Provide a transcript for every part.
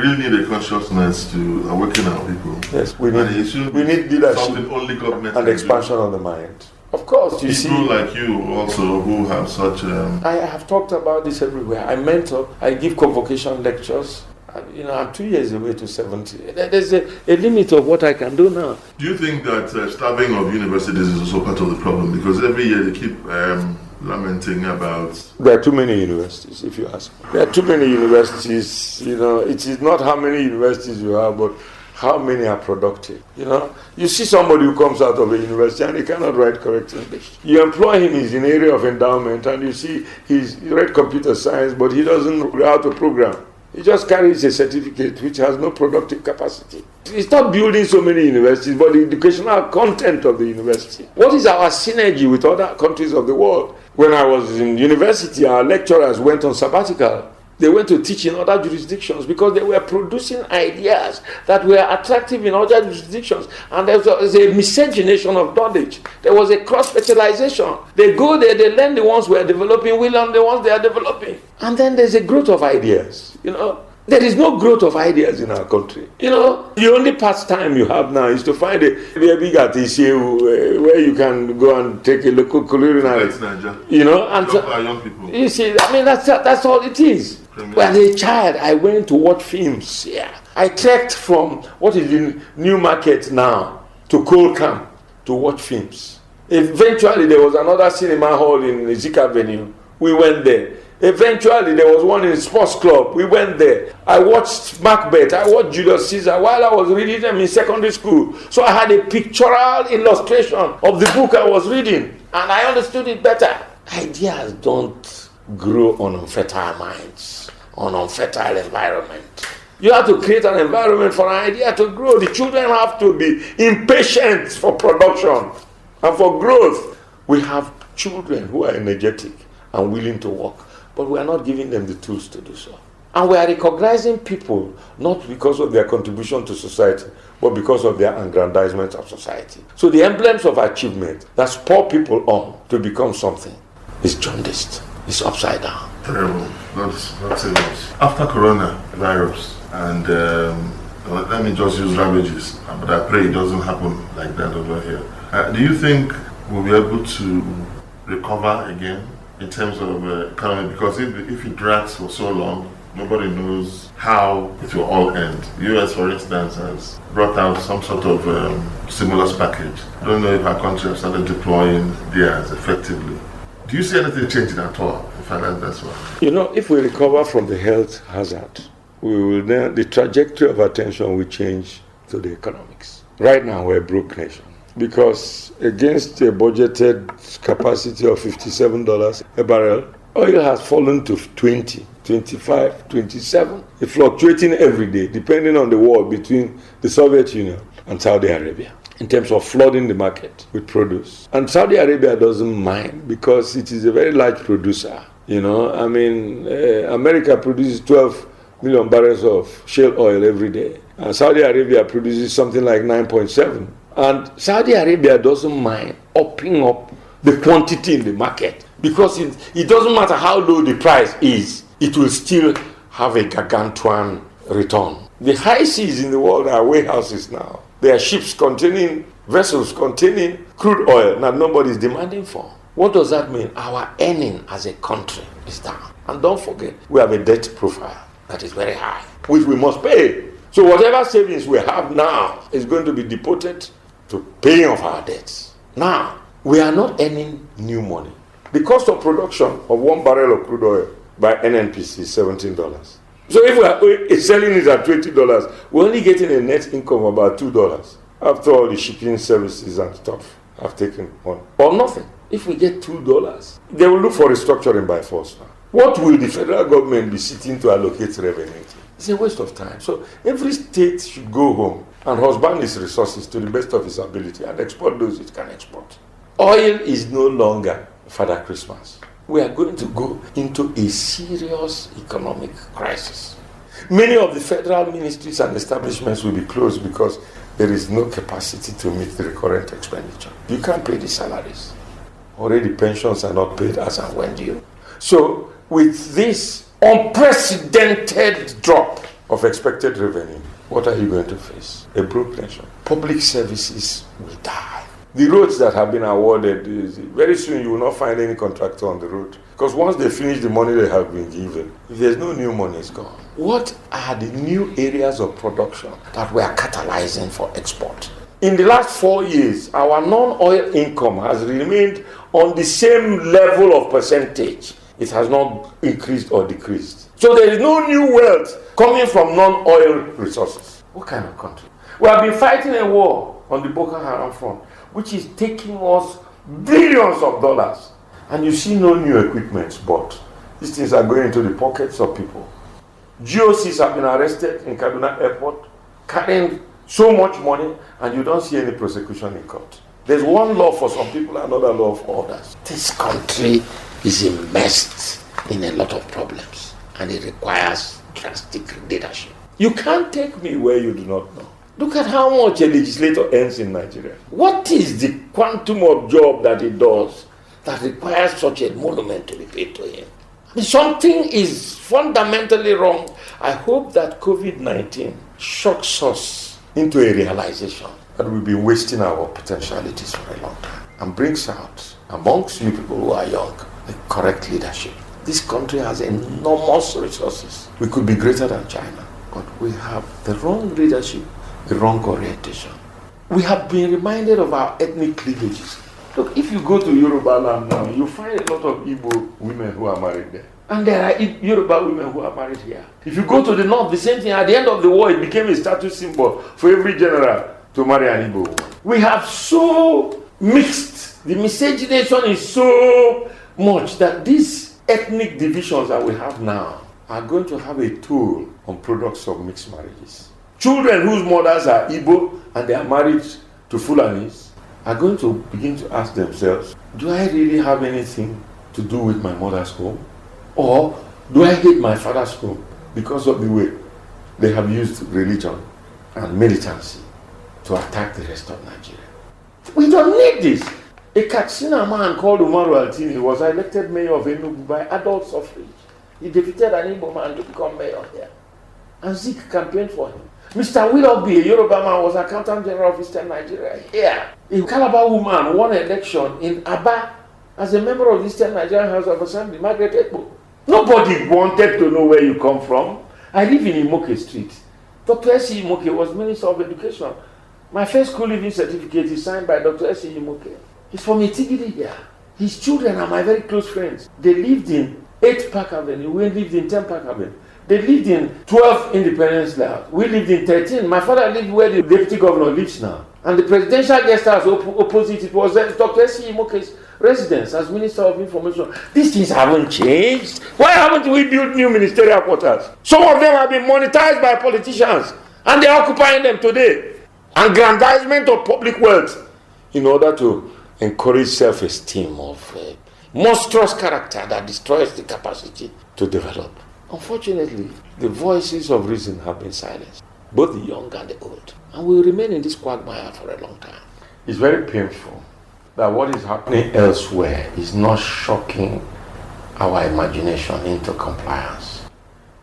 really need a consciousness to awaken our people. Yes, we need leadership only government and expansion of the mind. Of course, you see. People like you also who have such. I have talked about this everywhere. I mentor, I give convocation lectures. I'm 2 years away to 70. There's a limit of what I can do now. Do you think that starving of universities is also part of the problem? Because every year they keep lamenting about... There are too many universities, if you ask. There are too many universities. It is not how many universities you have, but how many are productive. You see somebody who comes out of a university and he cannot write correct English. You employ him, he's in the area of endowment, and you see he read computer science, but he doesn't know how to program. He just carries a certificate which has no productive capacity. It's not building so many universities, but the educational content of the university. What is our synergy with other countries of the world? When I was in university, our lecturers went on sabbatical. They went to teach in other jurisdictions because they were producing ideas that were attractive in other jurisdictions. And there was a miscegenation of knowledge. There was a cross-fertilization. They go there, they learn the ones we are developing, we learn the ones they are developing. And then there's a growth of ideas, There is no growth of ideas in our country. The only pastime you have now is to find a big ATC where you can go and take a local culinary. And our young people. You see, that's all it is. As a child, I went to watch films. Yeah, I trekked from what is in New Market now to Coal Camp to watch films. Eventually, there was another cinema hall in Zika Avenue. We went there. Eventually, there was one in Sports Club. We went there. I watched Macbeth. I watched Julius Caesar while I was reading them in secondary school. So I had a pictorial illustration of the book I was reading, and I understood it better. Ideas don't grow on unfertile minds, on unfertile environment. You have to create an environment for an idea to grow. The children have to be impatient for production and for growth. We have children who are energetic and willing to work, but we are not giving them the tools to do so. And we are recognizing people not because of their contribution to society, but because of their aggrandizement of society. So the emblems of achievement that spur people on to become something is jaundiced. It's upside down. Terrible. Not serious. After coronavirus, and let me just use ravages, but I pray it doesn't happen like that over here. Do you think we'll be able to recover again in terms of economy? Because if it drags for so long, nobody knows how it will all end. The US, for instance, has brought out some sort of stimulus package. I don't know if our country has started deploying theirs effectively. Do you see anything changing at all in finance as well? If we recover from the health hazard, the trajectory of attention will change to the economics. Right now, we're a broke nation because against a budgeted capacity of $57 a barrel, oil has fallen to 20, 25, 27. It's fluctuating every day depending on the war between the Soviet Union and Saudi Arabia in terms of flooding the market with produce. And Saudi Arabia doesn't mind because it is a very large producer. America produces 12 million barrels of shale oil every day. And Saudi Arabia produces something like 9.7. And Saudi Arabia doesn't mind upping up the quantity in the market because it doesn't matter how low the price is, it will still have a gargantuan return. The high seas in the world are warehouses now. They are vessels containing crude oil that nobody is demanding for. What does that mean? Our earning as a country is down. And don't forget, we have a debt profile that is very high, which we must pay. So whatever savings we have now is going to be devoted to paying off our debts. Now, we are not earning new money. The cost of production of 1 barrel of crude oil by NNPC is $17. So if we are selling it at $20, we're only getting a net income of about $2 after all the shipping services and stuff have taken on. Or nothing. If we get $2, they will look for restructuring by force now. What will the federal government be sitting to allocate revenue to? It's a waste of time. So every state should go home and husband its resources to the best of its ability and export those it can export. Oil is no longer Father Christmas. We are going to go into a serious economic crisis. Many of the federal ministries and establishments will be closed because there is no capacity to meet the recurrent expenditure. You can't pay the salaries. Already pensions are not paid as and when due. So with this unprecedented drop of expected revenue, what are you going to face? A broke nation. Public services will die. The roads that have been awarded, very soon you will not find any contractor on the road. Because once they finish the money they have been given, if there's no new money, it's gone. What are the new areas of production that we are catalyzing for export? In the last 4 years, our non-oil income has remained on the same level of percentage. It has not increased or decreased. So there is no new wealth coming from non-oil resources. What kind of country? We have been fighting a war on the Boko Haram front, which is taking us billions of dollars. And you see no new equipment bought. These things are going into the pockets of people. GOCs have been arrested in Kaduna Airport, carrying so much money, and you don't see any prosecution in court. There's one law for some people, another law for others. This country is immersed in a lot of problems, and it requires drastic leadership. You can't take me where you do not know. Look at how much a legislator earns in Nigeria. What is the quantum of job that he does that requires such a monument to be paid to him? I mean, something is fundamentally wrong. I hope that COVID-19 shocks us into a realization that we've been wasting our potentialities for a long time and brings out amongst you people who are young the correct leadership. This country has enormous resources. We could be greater than China, but we have the wrong leadership, the wrong orientation. We have been reminded of our ethnic cleavages. Look, if you go to Yoruba land now, you find a lot of Igbo women who are married there. And there are Yoruba women who are married here. If you go to the north, the same thing. At the end of the war, it became a status symbol for every general to marry an Igbo woman. We have so mixed. The miscegenation is so much that these ethnic divisions that we have now are going to have a toll on products of mixed marriages. Children whose mothers are Igbo and they are married to Fulanis are going to begin to ask themselves, do I really have anything to do with my mother's home? Or do I hate my father's home because of the way they have used religion and militancy to attack the rest of Nigeria? We don't need this. A Katsina man called Umaru Altini was elected mayor of Enugu by adult suffrage. He defeated an Igbo man to become mayor there. And Zik campaigned for him. Mr. Willoughby, a Yoruba man, was Accountant General of Eastern Nigeria here. A Calabar woman won an election in Aba as a member of the Eastern Nigerian House of Assembly, Margaret Ekpo. Nobody wanted to know where you come from. I live in Imoke Street. Dr. S.E. Imoke was Minister of Education. My first school living certificate is signed by Dr. S.E. Imoke. He's from Itigiri here. His children are my very close friends. They lived in 8 Park Avenue. We lived in 10 Park Avenue. They lived in 12 Independence House. We lived in 13. My father lived where the deputy governor lives now. And the presidential guest house opposite, it was Dr. S.E. Imoke's residence as Minister of Information. These things haven't changed. Why haven't we built new ministerial quarters? Some of them have been monetized by politicians and they're occupying them today. Aggrandizement of public wealth in order to encourage self-esteem of monstrous character that destroys the capacity to develop. Unfortunately, the voices of reason have been silenced, both the young and the old, and will remain in this quagmire for a long time. It's very painful that what is happening elsewhere is not shocking our imagination into compliance.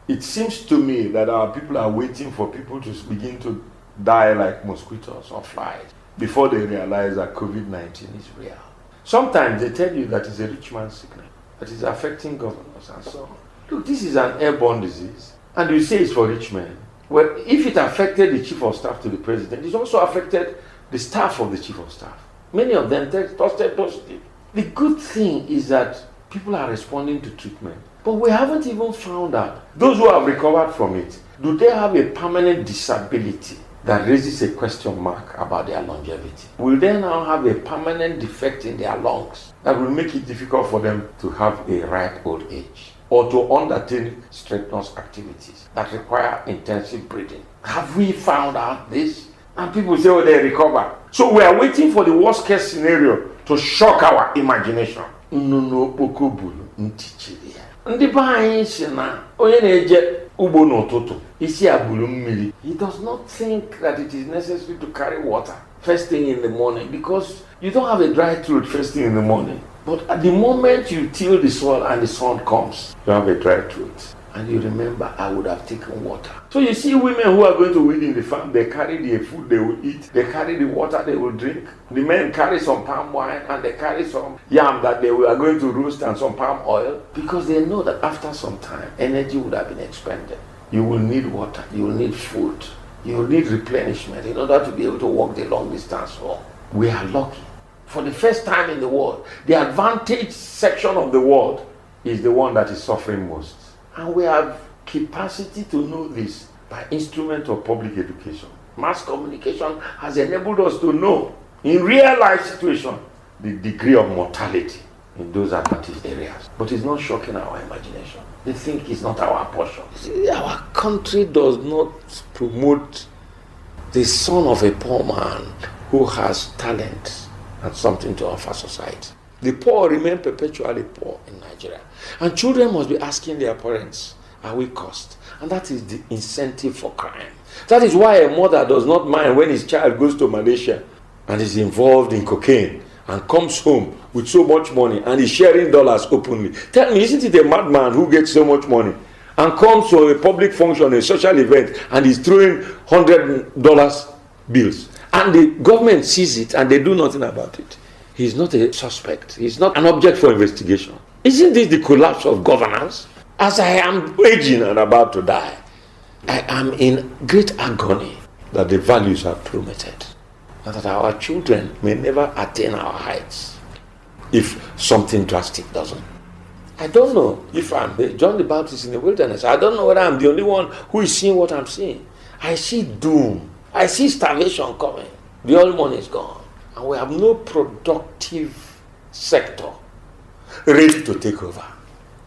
It seems to me that our people are waiting for people to begin to die like mosquitoes or flies before they realize that COVID-19 is real. Sometimes they tell you that it's a rich man's sickness, that is affecting governors and so on. Look, this is an airborne disease, and you say it's for rich men. Well, if it affected the chief of staff to the president, it's also affected the staff of the chief of staff. Many of them tested positive. The good thing is that people are responding to treatment, but we haven't even found out. Those who have recovered from it, do they have a permanent disability that raises a question mark about their longevity? Will they now have a permanent defect in their lungs that will make it difficult for them to have a ripe old age, or to undertake strenuous activities that require intensive breathing? Have we found out this? And people say, oh, they recover. So we are waiting for the worst case scenario to shock our imagination. Ndị be anyị si na onye na-eje ugbo n'ụtụtụ isi agburu mmiri. He does not think that it is necessary to carry water first thing in the morning, because you don't have a dry throat first thing in the morning. But at the moment you till the soil and the sun comes, you have a dry throat and you remember, I would have taken water. So you see women who are going to weed in the farm, they carry the food they will eat, they carry the water they will drink. The men carry some palm wine and they carry some yam that they are going to roast and some palm oil, because they know that after some time, energy would have been expended. You will need water, you will need food, you will need replenishment in order to be able to walk the long distance home. We are lucky. For the first time in the world, the advantaged section of the world is the one that is suffering most. And we have capacity to know this by instrument of public education. Mass communication has enabled us to know in real life situation the degree of mortality in those advantaged areas. But it's not shocking our imagination. They think it's not our portion. See, our country does not promote the son of a poor man who has talent and something to offer society. The poor remain perpetually poor in Nigeria. And children must be asking their parents, are we cursed? And that is the incentive for crime. That is why a mother does not mind when his child goes to Malaysia and is involved in cocaine and comes home with so much money and is sharing dollars openly. Tell me, isn't it a madman who gets so much money and comes to a public function, a social event, and is throwing $100 bills? And the government sees it and they do nothing about it. He's not a suspect. He's not an object for investigation. Isn't this the collapse of governance? As I am aging and about to die, I am in great agony that the values are plummeted and that our children may never attain our heights if something drastic doesn't. I don't know if I'm John the Baptist in the wilderness. I don't know whether I'm the only one who is seeing what I'm seeing. I see doom. I see starvation coming. The oil money is gone. And we have no productive sector ready to take over.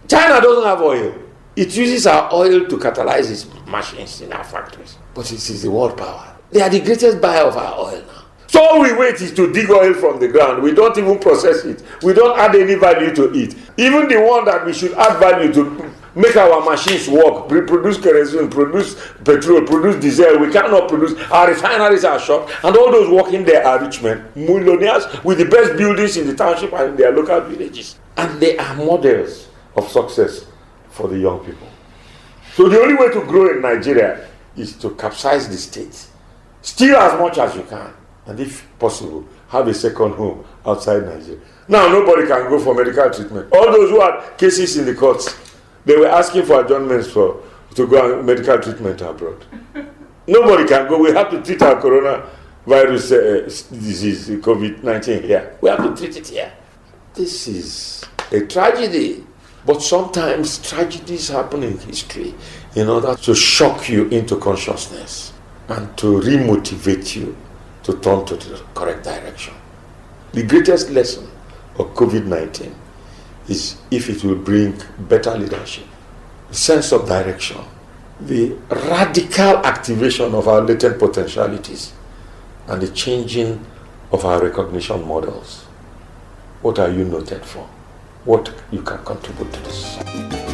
China doesn't have oil. It uses our oil to catalyze its machines in our factories. But it is the world power. They are the greatest buyer of our oil now. So all we wait is to dig oil from the ground. We don't even process it. We don't add any value to it. Even the one that we should add value to make our machines work, produce kerosene, produce petrol, produce diesel, we cannot produce. Our refineries are short, and all those working there are rich men, millionaires with the best buildings in the township and in their local villages. And they are models of success for the young people. So the only way to grow in Nigeria is to capsize the state. Steal as much as you can. And if possible, have a second home outside Nigeria. Now nobody can go for medical treatment. All those who had cases in the courts, they were asking for adjournments to go on medical treatment abroad. Nobody can go. We have to treat our coronavirus disease, COVID-19 here. We have to treat it here. This is a tragedy. But sometimes tragedies happen in history in order to shock you into consciousness and to remotivate you to turn to the correct direction. The greatest lesson of COVID-19 is if it will bring better leadership, a sense of direction, the radical activation of our latent potentialities, and the changing of our recognition models. What are you noted for? What you can contribute to this?